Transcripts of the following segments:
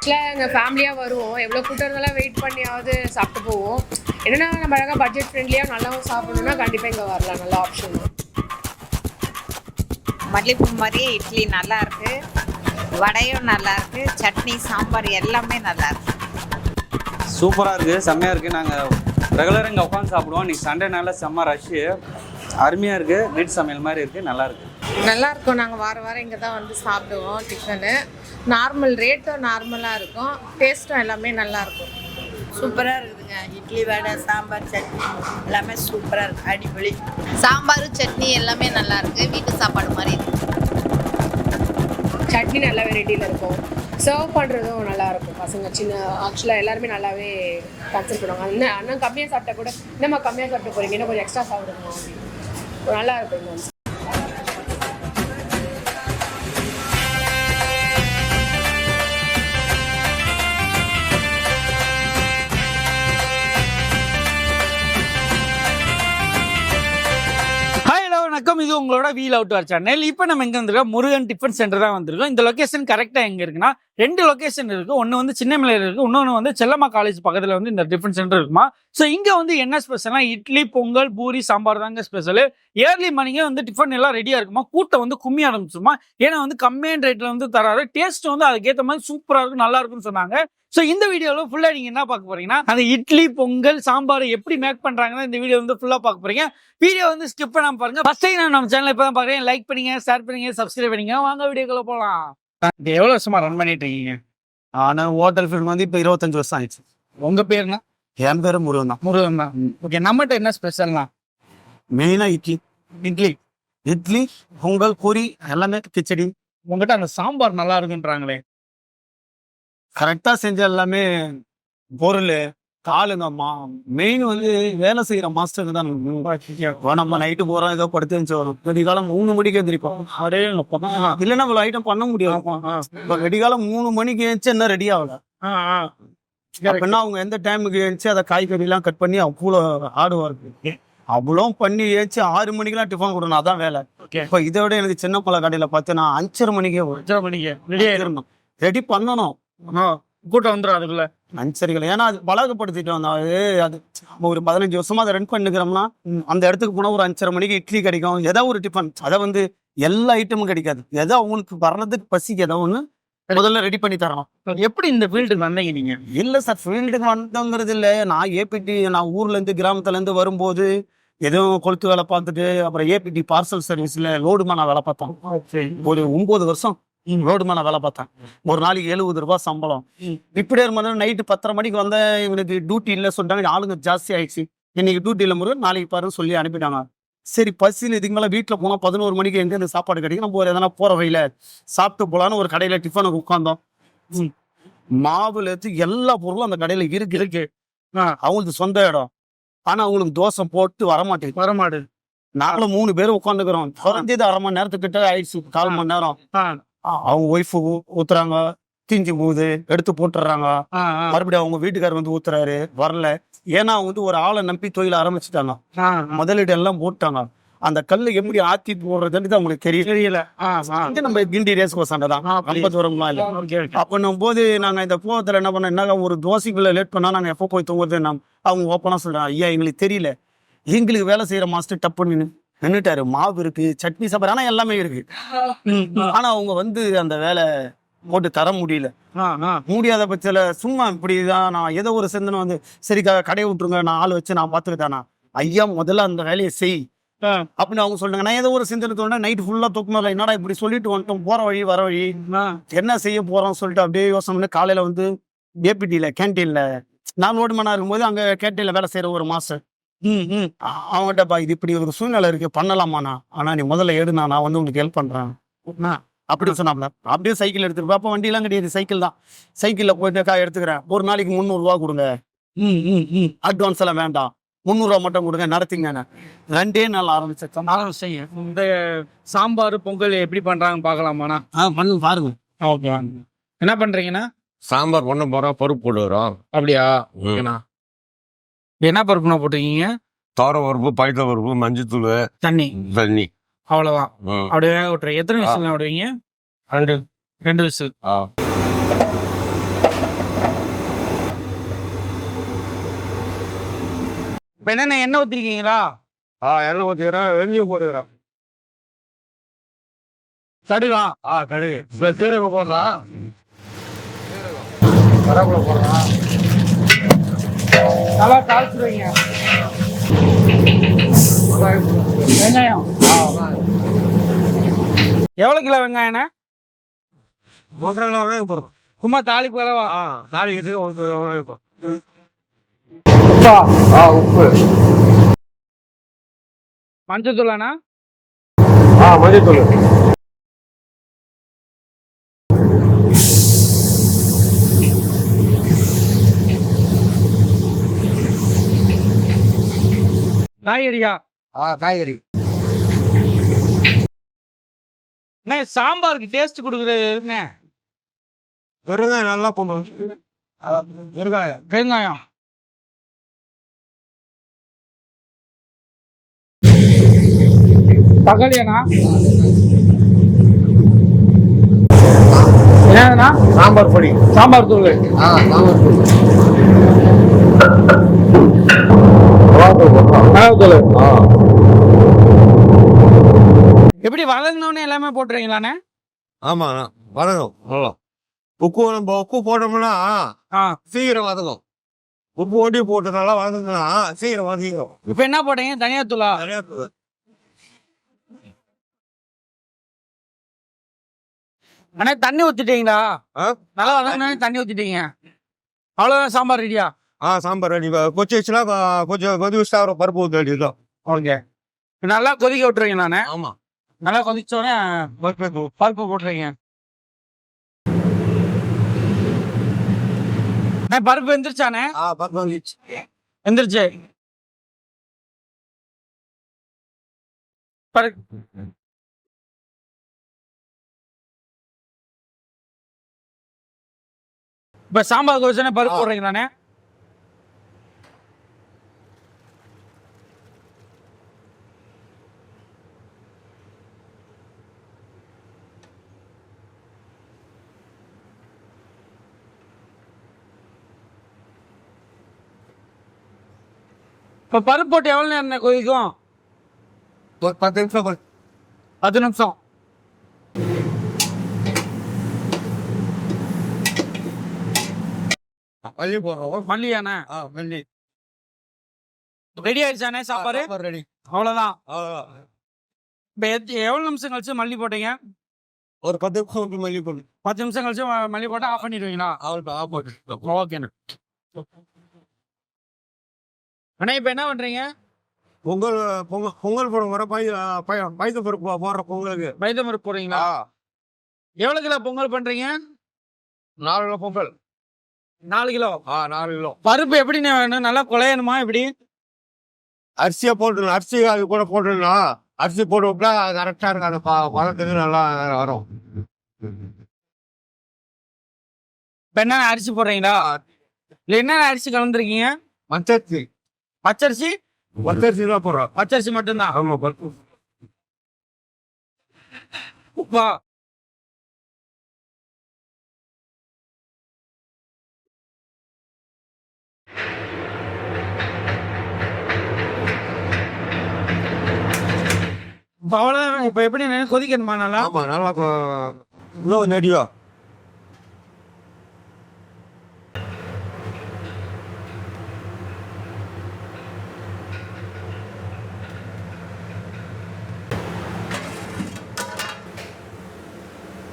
நாங்கள் ஃபேமிலியாக வருவோம், எவ்வளோ கூட்டம் இருந்தாலும் வெயிட் பண்ணியாவது சாப்பிட்டு போவோம். என்னென்னா நம்ம அழகாக பட்ஜெட் ஃப்ரெண்ட்லியாக நல்லாவும் சாப்பிடணுன்னா கண்டிப்பாக இங்கே வரலாம், நல்ல ஆப்ஷன். மல்லிகைப்பூ மாதிரியே இட்லி நல்லா இருக்கு, வடையும் நல்லா இருக்கு, சட்னி சாம்பார் எல்லாமே நல்லா இருக்கு. சூப்பராக இருக்குது, செம்மையாக இருக்குது. நாங்கள் ரெகுலராக இங்கே உட்காந்து சாப்பிடுவோம். இன்றைக்கி சண்டேனால செம்ம ரஷ்ஷு, அருமையாக இருக்குது. வீட்டு சமையல் மாதிரி இருக்குது, நல்லாயிருக்கு. நல்லாயிருக்கும். நாங்கள் வாரம் இங்கே தான் வந்து சாப்பிடுவோம். டிஃபனு நார்மல் ரேட்டும் நார்மலாக இருக்கும், டேஸ்ட்டும் எல்லாமே நல்லாயிருக்கும். சூப்பராக இருக்குதுங்க. இட்லி வடை சாம்பார் சட்னி எல்லாமே சூப்பராக இருக்குது, அடிப்பொலி. சாம்பார் சட்னி எல்லாமே நல்லா இருக்கு, வீட்டு சாப்பாடு மாதிரி இருக்கு. சட்னி நல்ல வெரைட்டியில் இருக்கும், சர்வ் பண்ணுறதும் நல்லாயிருக்கும். பசங்க சின்ன ஆக்சுவலாக எல்லாருமே நல்லாவே கன்சிடர் பண்ணுவாங்க. அண்ணன் கம்மியாக சாப்பிட்டா கூட என்னம்மா கம்மியாக சாப்பிட்டு போகிறீங்க, இன்னும் கொஞ்சம் எக்ஸ்ட்ரா சாப்பிடுங்க அப்படின்னு நல்லா இருக்கும். வணக்கம், இது உங்களோட வீல் அவுட் வர் சேனல். இப்போ நம்ம எங்கே வந்திருக்கோம்? முருகன் டிஃபன் சென்டர் தான் வந்திருக்கோம். இந்த லொகேஷன் கரெக்டாக எங்கே இருக்குன்னா, 2 லொகேஷன் இருக்குது. ஒன்று வந்து சின்னமலையில் இருக்குது, இன்னொன்று வந்து செல்லம்மா காலேஜ் பக்கத்தில் வந்து இந்த டிஃபன் சென்டர் இருக்குமா. ஸோ இங்கே வந்து என்ன ஸ்பெஷல்னா, இட்லி பொங்கல் பூரி சாம்பார் தாங்க ஸ்பெஷல். ஏர்லி மார்னிங்கே வந்து டிஃபன் எல்லாம் ரெடியாக இருக்குமா, கூட்டம் வந்து கும்மி ஆரம்பிச்சுமா. ஏன்னா வந்து கம்மியான ரேட்டில் வந்து தராது, டேஸ்ட் வந்து அதுக்கேற்ற மாதிரி சூப்பராக இருக்கும், நல்லா இருக்குன்னு சொன்னாங்க. ஸோ இந்த வீடியோவில் ஃபுல்லாக நீங்கள் என்ன பார்க்க போறீங்கன்னா, அந்த இட்லி பொங்கல் சாம்பார் எப்படி மேக் பண்ணுறாங்கன்னா இந்த வீடியோ வந்து ஃபுல்லாக பார்க்க போறீங்க. வீடியோ வந்து ஸ்கிப் பண்ணாம பாருங்க. ஃபர்ஸ்ட் டைம் நான் நம்ம சேனல் இப்போ தான் பார்க்குறேன், லைக் பண்ணுங்க, ஷேர் பண்ணுங்க, சப்ஸ்கிரைப் பண்ணுங்க. வாங்க வீடியோக்குள்ள போகலாம். எவ்வளோ வருஷமா ரன் பண்ணிட்டு இருக்கீங்க? ஆனால் ஹோட்டல் ஃபீல்டு வந்து இப்போ 25 வருஷம் ஆயிடுச்சு. உங்கள் பேருனா? என் பேர் முருகன் தான். முருகன் தான். ஓகே, நம்மகிட்ட என்ன ஸ்பெஷல்னா? மெயினாக இட்லி இட்லி இட்லி பொங்கல் பூரி எல்லாமே, கிச்சடி. உங்ககிட்ட அந்த சாம்பார் நல்லா இருக்குன்றாங்களே, கரெக்டாக செஞ்ச எல்லாமே பொருள் காலுங்க. மெயின் வந்து வேலை செய்கிற மாஸ்டருக்கு தான். நம்ம நைட்டு போகிறோம், ஏதோ படுத்து வரும், வெடிகாலம் 3 மணிக்கு எழுந்திரிப்போம். அதே இல்லைன்னா இவ்வளோ ஐட்டம் பண்ண முடியும். இப்போ வெடிகாலம் 3 மணிக்கு எழுந்துச்சு என்ன ரெடி ஆகல அப்படின்னா அவங்க எந்த டைமுக்கு எழுந்துச்சு அதை காய்கறிலாம் கட் பண்ணி அவ்வளோ ஆடுவா இருக்கு. அவ்வளோ பண்ணி ஏச்சு 6 மணிக்கெல்லாம் டிஃபன் கொடுக்கணும், அதான் வேலை. இப்போ இதை விட எனக்கு சின்ன பழ கடையில் பார்த்து நான் 5:30 மணிக்கே 5:30 மணிக்கு ரெடியாக இருக்கணும், ரெடி பண்ணணும். கூட்டம் வந்துடும் அதுக்குள்ள 5:30. ஏன்னா அது பழகப்படுத்திட்டு வந்தாது. அது ஒரு 15 வருஷமா அதை ரன் பண்ணிக்கிறோம்னா அந்த இடத்துக்கு போனால் ஒரு 5:30 மணிக்கு இட்லி கிடைக்கும், ஏதோ ஒரு டிஃபன். அதை வந்து எல்லா ஐட்டமும் கிடைக்காது, ஏதோ அவங்களுக்கு வர்றதுக்கு பசிக்கு ஏதோ ஒன்று முதல்ல ரெடி பண்ணி தரோம். எப்படி இந்த ஃபீல்டுக்கு வந்தீங்க நீங்க? இல்லை சார், ஃபீல்டுக்கு வந்தோங்கிறது இல்லை. நான் ஏபிடி, நான் ஊர்லேருந்து கிராமத்துலேருந்து வரும்போது எதுவும் கொளுத்து வேலை பார்த்துட்டு அப்புறம் ஏபிடி பார்சல் சர்வீஸில் லோடுமான வேலை பார்த்தோம். ஒரு 9 வருஷம் லோடுமான வேலை பார்த்தேன். ஒரு நாளைக்கு 70 ரூபாய் சம்பளம். இப்படியே இருந்தாலும் நைட்டு 10:30 மணிக்கு வந்தேன். இவனுக்கு டியூட்டி இல்லை சொல்லிட்டாங்க, ஆளுங்க ஜாஸ்தி ஆயிடுச்சு. இன்னைக்கு டியூட்டி இல்லை முருகன், நாளைக்கு பாருன்னு சொல்லி அனுப்பிட்டாங்க. சரி பசின்னு இதுக்கு மேலே வீட்டில் போனால் 11 மணிக்கு எங்கே இந்த சாப்பாடு கிடைக்கும், நம்ம ஒரு எதனா போகிற வழியில் சாப்பிட்டு போகலான்னு ஒரு கடையில் டிஃபனுக்கு உட்காந்தோம். மாவுல எடுத்து எல்லா பொருளும் அந்த கடையில் இருக்கு. அவங்களுக்கு சொந்த இடம், ஆனால் அவங்களுக்கு தோசை போட்டு வரமாட்டேங்குது. நாங்களும் 3 பேரும் உட்காந்துக்கிறோம். குறைஞ்சது 1/2 மணி நேரத்துக்கிட்ட ஆயிடுச்சு, 1/4 மணி நேரம். அவங்க ஒய்ஃபு ஊத்துறாங்க, தீஞ்சு போகுது, எடுத்து போட்டுறாங்க. மறுபடியும் அவங்க வீட்டுக்காரர் வந்து ஊத்துறாரு, வரல. ஏன்னா அவங்க வந்து ஒரு ஆளை நம்பி தொழில் ஆரம்பிச்சுட்டாங்க, முதலீடு எல்லாம் போட்டாங்க. அந்த கல்லு எப்படி ஆத்தி போடுறதுன்னு அவங்களுக்கு தெரியல. நம்ம கிண்டி ரேஸ் கோசாண்ட தான், 50 வரும்லாம் இல்லை. அப்படின்னும் போது நாங்கள் இந்த போகத்தில் என்ன பண்ணோம், என்ன ஒரு தோசைக்குள்ள லேட் பண்ணால் நாங்கள் எப்போ போய் தூங்குறது. அவங்க ஓப்பனாக சொல்கிறாங்க, ஐயா எங்களுக்கு தெரியல, எங்களுக்கு வேலை செய்கிற மாஸ்டர் டப்புன்னு நின்றுட்டாரு. மாவு இருக்கு, சட்னி சாப்பாடு, ஆனால் எல்லாமே இருக்கு. ஆனால் அவங்க வந்து அந்த வேலை போட்டு தர முடியாத பட்சத்தில் சும்மா இப்படிதான் நான் ஏதோ ஒரு சிந்தனை வந்து, சரி கடையை விட்டுருங்க, நான் ஆள் வச்சு நான் பார்த்துக்கிட்டானா. ஐயா முதல்ல அந்த வேலையை செய் அப்படின்னு அவங்க சொல்றாங்க. நான் ஏதோ ஒரு சிந்தனை தோணுனா நைட்டு ஃபுல்லாக தூக்கணும், என்னடா இப்படி சொல்லிட்டு வந்துட்டோம், போகிற வழி வர வழி என்ன செய்ய போகிறோம்னு சொல்லிட்டு அப்படியே யோசனை பண்ணி காலையில் வந்து ஏபிடியில் கேன்டீனில் நான் லோடுமேனாக இருக்கும்போது அங்கே கேன்டீனில் வேலை செய்கிற ஒரு மாஸ்டர் அவங்ககிட்ட இது இப்படி ஒரு சூழ்நிலை இருக்கு, பண்ணலாமாண்ணா, ஆனா நீ முதல்ல எடுனா, நான் வந்து உங்களுக்கு ஹெல்ப் பண்றேன் அப்படின்னு சொன்னாப்ல. அப்படியே சைக்கிள் எடுத்துட்டு அப்போ வண்டியெல்லாம் கிடையாது, சைக்கிள் தான். சைக்கிளில் போயிட்டு எடுத்துக்கிறேன், ஒரு நாளைக்கு 300 ரூபா கொடுங்க, அட்வான்ஸ் எல்லாம் வேண்டாம், 300 ரூபா மட்டும் கொடுங்க, நடத்திங்க. 2 நாள் ஆரம்பிச்சேன். இந்த சாம்பார் பொங்கல் எப்படி பண்றாங்கன்னு பார்க்கலாமாண்ணா? பண்ணு பாருங்க. ஓகே, என்ன பண்றீங்கன்னா? சாம்பார் பண்ண போறோம், பருப்பு போடுறோம். அப்படியா? ஓகேண்ணா. என்ன பருப்புனா போட்டுருக்கீங்க? தோர பருப்பு, பயிற்ற பருப்பு, மஞ்சத்தூள், தண்ணி. அவ்வளவுதான். அப்படியே வேக விட்டுறேன். எத்தனை விசில் விடுவீங்க? 2 விசில். இப்போ என்னென்ன எண்ணெய் ஊற்றிருக்கீங்களா? எண்ணெய் ஊற்றிக்கிறேன், வெந்தயம் போட்டுக்கிறேன். கடுகா? கடுகு. இப்போ சீரகம் போடுறான், கருவேப்பிலை போடுறான். நல்லா தாளிச்சுருவீங்க. வெங்காயம் எவ்வளோ கிலோ வெங்காயண்ணே? 1 கிலோ வெங்காயம் போடுறோம். சும்மா தாளிப்பு அளவா? நாளைக்கு 1 கிலோ வெங்காயம் போடுறோம். உப்பு. மஞ்சத்தூளாண்ணா? மஞ்சத்தூள். காய்கறியா? காய்கறி. அண்ணே சாம்பாருக்கு டேஸ்ட் கொடுக்குறது வெங்காயம் நல்லா போடணும். வெங்காயம். வெங்காயம். தக்காளியாண்ணா? என்னதுண்ணா? சாம்பார் பொடி. சாம்பார் தூள். சாம்பார் பொடி. மிளகுத்தூள். எப்படி வதங்கினோன்னு எல்லாமே போட்டுறீங்களாண்ணே? ஆமாண்ணா, வதங்கும் நல்லா. உப்பு போட்டோம்னா சீக்கிரம் வதங்கும். உப்பு ஒட்டி போட்டு நல்லா வதங்கினா சீக்கிரம் வதங்கிடும். இப்போ என்ன போட்டீங்க? தனியாத்தூளா? அண்ணே தண்ணி ஊற்றிட்டீங்களா? நல்லா வதங்கினோன்னு தண்ணி ஊற்றிட்டீங்க, அவ்வளோதான் சாம்பார் ரெடியா? சாம்பார் ரெடி. கொச்சி வச்சுனா கொஞ்சம் கொதி வச்சுட்டா அப்புறம் பருப்பு ஊற்ற வேண்டியதுதான். ஓகே. நல்லா கொதிக்க விட்டுருவீங்க நானே? ஆமா, நல்லா கொதிச்சோடனே பருப்பு போட்டுறீங்க. பருப்பு எந்திரிச்சானே? பருப்பு வந்துச்சு. எந்திரிச்சு இப்ப சாம்பார் கொதிச்சோடனே பருப்பு போடுறீங்க தானே? இப்ப பருப்பு போட்டு எவ்வளவு நேரம் கொதிக்கும்? ஒரு 10 நிமிஷம். 10 நிமிஷம். மல்லி போடுறோம். மல்லியாண்ணே? மல்லி ரெடி ஆயிடுச்சானே சாப்பாடு? ரெடி. அவ்வளவுதான். அவ்வளோதான். இப்ப எவ்வளவு நிமிஷம் கழிச்சு மல்லி போட்டீங்க? ஒரு 10 நிமிஷம் மல்லி போடு. 10 நிமிஷம் கழிச்சு மல்லி போட்டு ஆஃப் பண்ணிடுவீங்களா? அவளுக்கு ஆஃப் போட்டு. ஓகேண்ணே. அண்ணா இப்ப என்ன பண்றீங்க? பொங்கல் போட வர பைத்த பருப்பு போடுற பொங்கலுக்கு பைத்தம் பருப்பு போடுறீங்களா? எவ்வளவு கிலோ பொங்கல் பண்றீங்க? 4 கிலோ பொங்கல். 4 கிலோ? 4 கிலோ. பருப்பு எப்படி வேணும்? நல்லா குழையணுமா எப்படி? அரிசியா போட்டுடணும். அரிசி அது கூட போட்டுடணும். அரிசி போட்டு விட்டா கரெக்டா இருக்கு. அந்த பழத்துக்கு நல்லா வரும். இப்ப என்ன அரிசி போடுறீங்களா? இல்ல என்ன அரிசி கலந்துருக்கீங்க? மச்சரிசி. பச்சரிசி? பச்சரிசி தான் போடுறோம். பச்சரிசி மட்டும்தான்? ஆமா, பருப்பு. உப்பா? அவ்வளவுதான். இப்ப எப்படி கொதிக்கணுமா நல்லா? ஆமா, நல்லா இன்னும் நெடியா.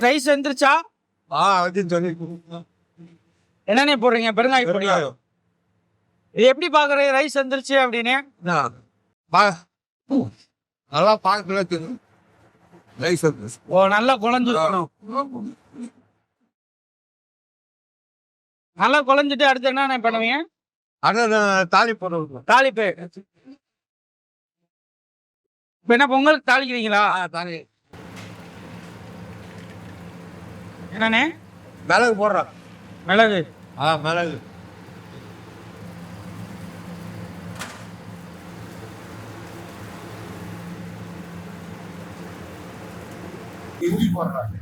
ரைஸ் வந்துருச்சா? சொல்லி என்னென்ன போடுறீங்க? பெருங்காயம் போடுறீங்க. இது எப்படி பாக்குறீங்க ரைஸ் வந்துருச்சு அப்படின்னு? நல்லா பார்க்கல. ரைஸ் வந்துருச்சு. ஓ, நல்லா குழஞ்சிருக்கணும். நல்லா குழஞ்சிட்டு அடுத்து என்ன பண்ணுவீங்க? அதான் தாலி போடுவோம். தாளிப்பு. இப்ப என்ன பொங்கலுக்கு தாளிக்கிறீங்களா? தாலி என்னண்ணே? மிளகு போடுறோம். மிளகு? மிளகு. இஞ்சி போடுறோம்.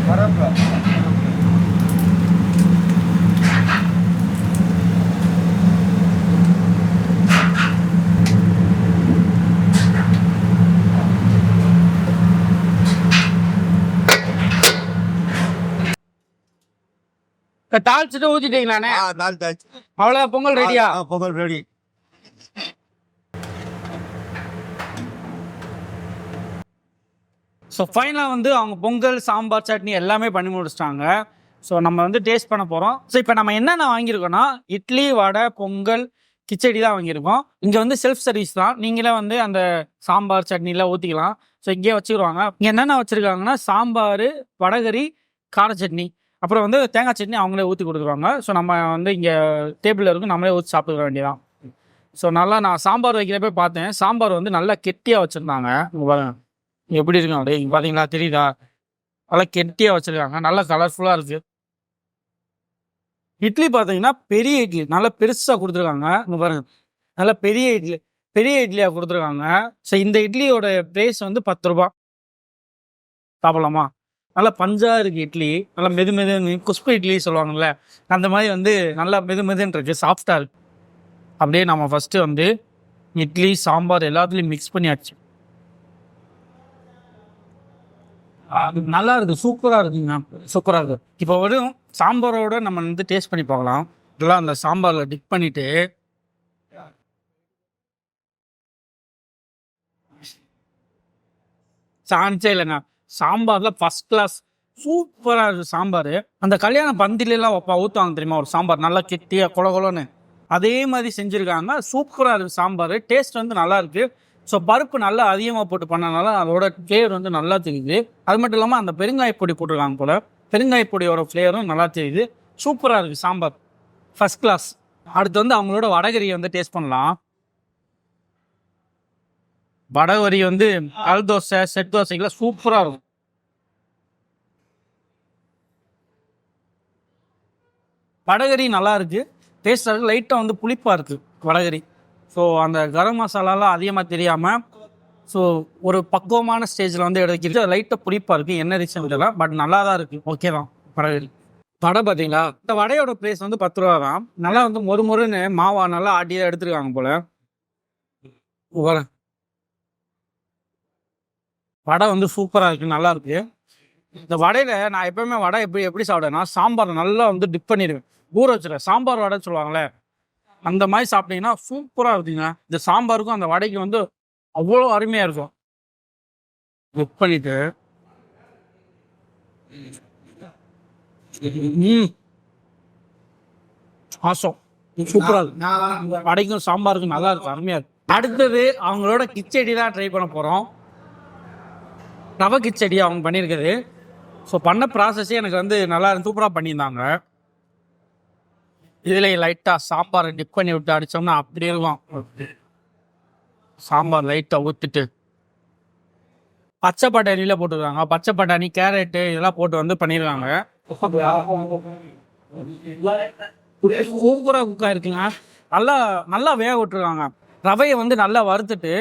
கருவேப்பிலை. தாளிச்சுட்டு ஊத்திட்டீங்களாண்ணே? தால் தாச்சு. அவ்வளவுதான், பொங்கல் ரெடியா? பொங்கல் ரெடி. ஸோ ஃபைனலாக வந்து அவங்க பொங்கல், சாம்பார், சட்னி எல்லாமே பண்ணி முடிச்சிட்டாங்க. ஸோ நம்ம வந்து டேஸ்ட் பண்ண போகிறோம். ஸோ இப்போ நம்ம என்னென்ன வாங்கியிருக்கோம்னா இட்லி, வடை, பொங்கல், கிச்சடி தான் வாங்கியிருக்கோம். இங்கே வந்து செல்ஃப் சர்வீஸ் தான். நீங்களே வந்து அந்த சாம்பார், சட்னிலாம் ஊற்றிக்கலாம். ஸோ இங்கேயே வச்சுக்கிடுவாங்க. இங்கே என்னென்ன வச்சுருக்காங்கன்னா சாம்பார், வடகறி, கார சட்னி, அப்புறம் வந்து தேங்காய் சட்னி அவங்களே ஊற்றி கொடுத்துருவாங்க. ஸோ நம்ம வந்து இங்கே டேபிளில் இருக்கும், நம்மளே ஊற்றி சாப்பிட வேண்டியதான். ஸோ நல்லா நான் சாம்பார் வைக்கிறப்ப பார்த்தேன், சாம்பார் வந்து நல்லா கெட்டியாக வச்சுருந்தாங்க. இங்கே பாருங்க எப்படி இருக்கும் அப்படியே, இங்கே பார்த்தீங்களா, தெரியுதா? நல்லா கெட்டியாக வச்சுருக்காங்க, நல்லா கலர்ஃபுல்லாக இருக்குது. இட்லி பார்த்தீங்கன்னா பெரிய இட்லி நல்லா பெருசாக கொடுத்துருக்காங்க. இங்கே பாருங்க நல்லா பெரிய இட்லியாக கொடுத்துருக்காங்க. ஸோ இந்த இட்லியோட ப்ரைஸ் வந்து 10 ரூபா. சாப்பிடலாமா? நல்லா பஞ்சாக இருக்குது இட்லி, நல்லா மெதுன்னு குஸ்பு இட்லி சொல்லுவாங்கள்ல, அந்த மாதிரி வந்து நல்லா மெதுன்னு இருக்குது, சாஃப்டாக இருக்குது. அப்படியே நம்ம ஃபஸ்ட்டு வந்து இட்லி, சாம்பார் எல்லாத்துலேயும் மிக்ஸ் பண்ணியாச்சு. நல்லா இருக்குது, சூப்பராக இருக்குங்க, சூப்பராக இருக்குது. இப்போ வரும் சாம்பாரோட நம்ம வந்து டேஸ்ட் பண்ணி பார்க்கலாம். இதெல்லாம் அந்த சாம்பாரில் டிப் பண்ணிவிட்டு சான்ஸே இல்லைங்க. சாம்பாரில் ஃபஸ்ட் கிளாஸ் சூப்பராக இருக்குது சாம்பார். அந்த கல்யாண பந்திலெலாம் ஊற்றுவாங்க தெரியுமா ஒரு சாம்பார், நல்லா கெட்டியாக கொலன்னு, அதே மாதிரி செஞ்சுருக்காங்க. சூப்பராக இருக்குது சாம்பார், டேஸ்ட் வந்து நல்லா இருக்குது. ஸோ பருப்பு நல்லா அதிகமாக போட்டு பண்ணனால அதோட ஃப்ளேவர் வந்து நல்லா தெரியுது. அது மட்டும் இல்லாமல் அந்த பெருங்காயப்பொடி போட்டிருக்காங்க போல், பெருங்காயப்பொடியோட ஃப்ளேவரும் நல்லா தெரியுது. சூப்பராக இருக்குது சாம்பார், ஃபஸ்ட் கிளாஸ். அடுத்து வந்து அவங்களோட வடகரியை வந்து டேஸ்ட் பண்ணலாம். வடகரி வந்து கல் தோசை, செட் தோசைக்கெல்லாம் சூப்பராக இருக்கும். வடகரி நல்லா இருக்குது, டேஸ்ட்டாக இருக்குது. லைட்டாக வந்து புளிப்பாக இருக்குது வடகரி. ஸோ அந்த கரம் மசாலாலாம் அதிகமாக தெரியாமல் ஸோ ஒரு பக்குவமான ஸ்டேஜில் வந்து எடுக்கிறது. லைட்டாக புளிப்பாக இருக்குது, என்ன ரீசன் இல்லை, பட் நல்லா தான் இருக்குது, ஓகே தான். வடகரி வடை பார்த்தீங்களா, இந்த வடையோட ப்ரைஸ் வந்து 10 ரூபா தான். நல்லா வந்து மொறுன்னு மாவா நல்லா ஆட்டியாக எடுத்துருக்காங்க போல். வடை வந்து சூப்பராக இருக்குது, நல்லா இருக்குது. இந்த வடையில் நான் எப்போயுமே வடை எப்படி சாப்பிடுவேன்னா சாம்பார் நல்லா வந்து டிப் பண்ணிடுவேன், ஊற வச்சுருவேன். சாம்பார் வடை சொல்லுவாங்களே அந்த மாதிரி சாப்பிட்டீங்கன்னா சூப்பராக இருக்குங்க. இந்த சாம்பாருக்கும் அந்த வடைக்கு வந்து அவ்வளோ அருமையாக இருக்கும். டிப் பண்ணிட்டு ஆசம் சூப்பராக இருக்கு. வடைக்கும் சாம்பாருக்கும் நல்லா இருக்கும், அருமையாக இருக்கும். அடுத்தது அவங்களோட கிச்சடி தான் ட்ரை பண்ண போகிறோம். ரவை கிச்சடி அவங்க பண்ணியிருக்குது. ஸோ பண்ண ப்ராசஸே எனக்கு வந்து நல்லா சூப்பராக பண்ணியிருந்தாங்க. இதில் லைட்டாக சாம்பாரை டிப் பண்ணி விட்டு அடித்தோம்னா அப்படி இருக்கும். சாம்பார் லைட்டாக ஊற்றிட்டு பச்சை பட்டாணியில் போட்டுருக்காங்க, பச்சை பட்டாணி, கேரட்டு இதெல்லாம் போட்டு வந்து பண்ணியிருக்காங்க. சூப்பராக குக்காக இருக்குங்க. நல்லா வேக விட்டுருக்காங்க. ரவையை வந்து நல்லா வறுத்துட்டு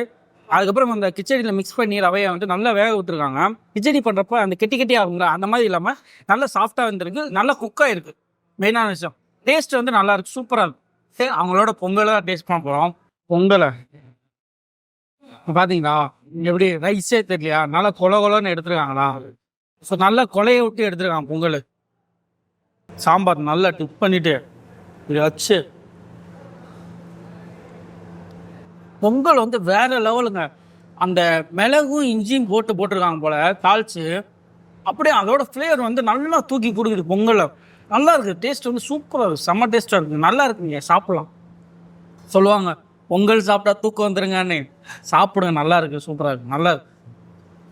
அதுக்கப்புறம் அந்த கிச்சடியில் மிக்ஸ் பண்ணி ரவையை வந்து நல்லா வேக விட்டுருக்காங்க. கிச்சடி பண்ணுறப்ப அந்த கெட்டியாக இருக்குங்களா அந்த மாதிரி இல்லாமல் நல்லா சாஃப்டாக வந்துருக்கு, நல்லா குக்காக இருக்குது. மெயினான விஷயம் டேஸ்ட் வந்து நல்லா இருக்கு, சூப்பராக இருக்கும். சரி அவங்களோட பொங்கலை டேஸ்ட் பண்ண போகிறோம். பொங்கலை பார்த்தீங்களா எப்படி ரைஸே தெரியலையா, நல்லா கொலன்னு எடுத்துருக்காங்களா. ஸோ நல்லா கொலையை விட்டு எடுத்துருக்காங்க பொங்கல். சாம்பார் நல்லா டிப் பண்ணிட்டு இப்படி வச்சு பொங்கல் வந்து வேற லெவலுங்க. அந்த மிளகும் இஞ்சியும் போட்டிருக்காங்க போல தாளிச்சு, அப்படியே அதோட ஃப்ளேவர் வந்து நல்லா தூக்கி கொடுக்குது பொங்கலை. நல்லா இருக்குது, டேஸ்ட் வந்து சூப்பராக இருக்குது, செம்ம டேஸ்ட்டாக இருக்குது, நல்லா இருக்குங்க, சாப்பிட்லாம். சொல்லுவாங்க பொங்கல் சாப்பிட்டா தூக்கம் வந்துருங்கன்னு, சாப்பிடுங்க, நல்லா இருக்குது, சூப்பராக இருக்குது, நல்லா இருக்கு.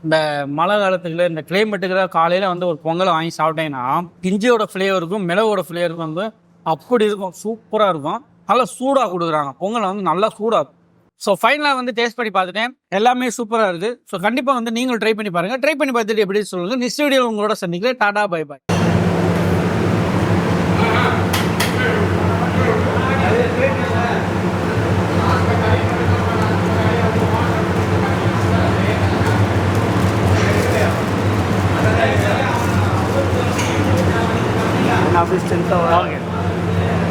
இந்த மழை காலத்துக்குள்ள இந்த கிளைமேட்டுக்குள்ள காலையில் வந்து ஒரு பொங்கலை வாங்கி சாப்பிட்டேன்னா இஞ்சியோட ஃப்ளேவருக்கும் மிளகோட ஃப்ளேவருக்கும் வந்து அப்படி இருக்கும், சூப்பராக இருக்கும். நல்லா சூடாக கொடுக்குறாங்க பொங்கலை வந்து நல்லா சூடாக இருக்கும். ஸோ ஃபைனலாக வந்து டேஸ்ட் பண்ணி பார்த்துட்டேன், எல்லாமே சூப்பராக இருக்குது. ஸோ கண்டிப்பாக வந்து நீங்களும் ட்ரை பண்ணி பாருங்கள். ட்ரை பண்ணி பார்த்துட்டு எப்படி சொல்லுங்கள். நெக்ஸ்ட் வீடியோ உங்களோட சந்திக்கிறேன். Tata bye bye. Office 10,000.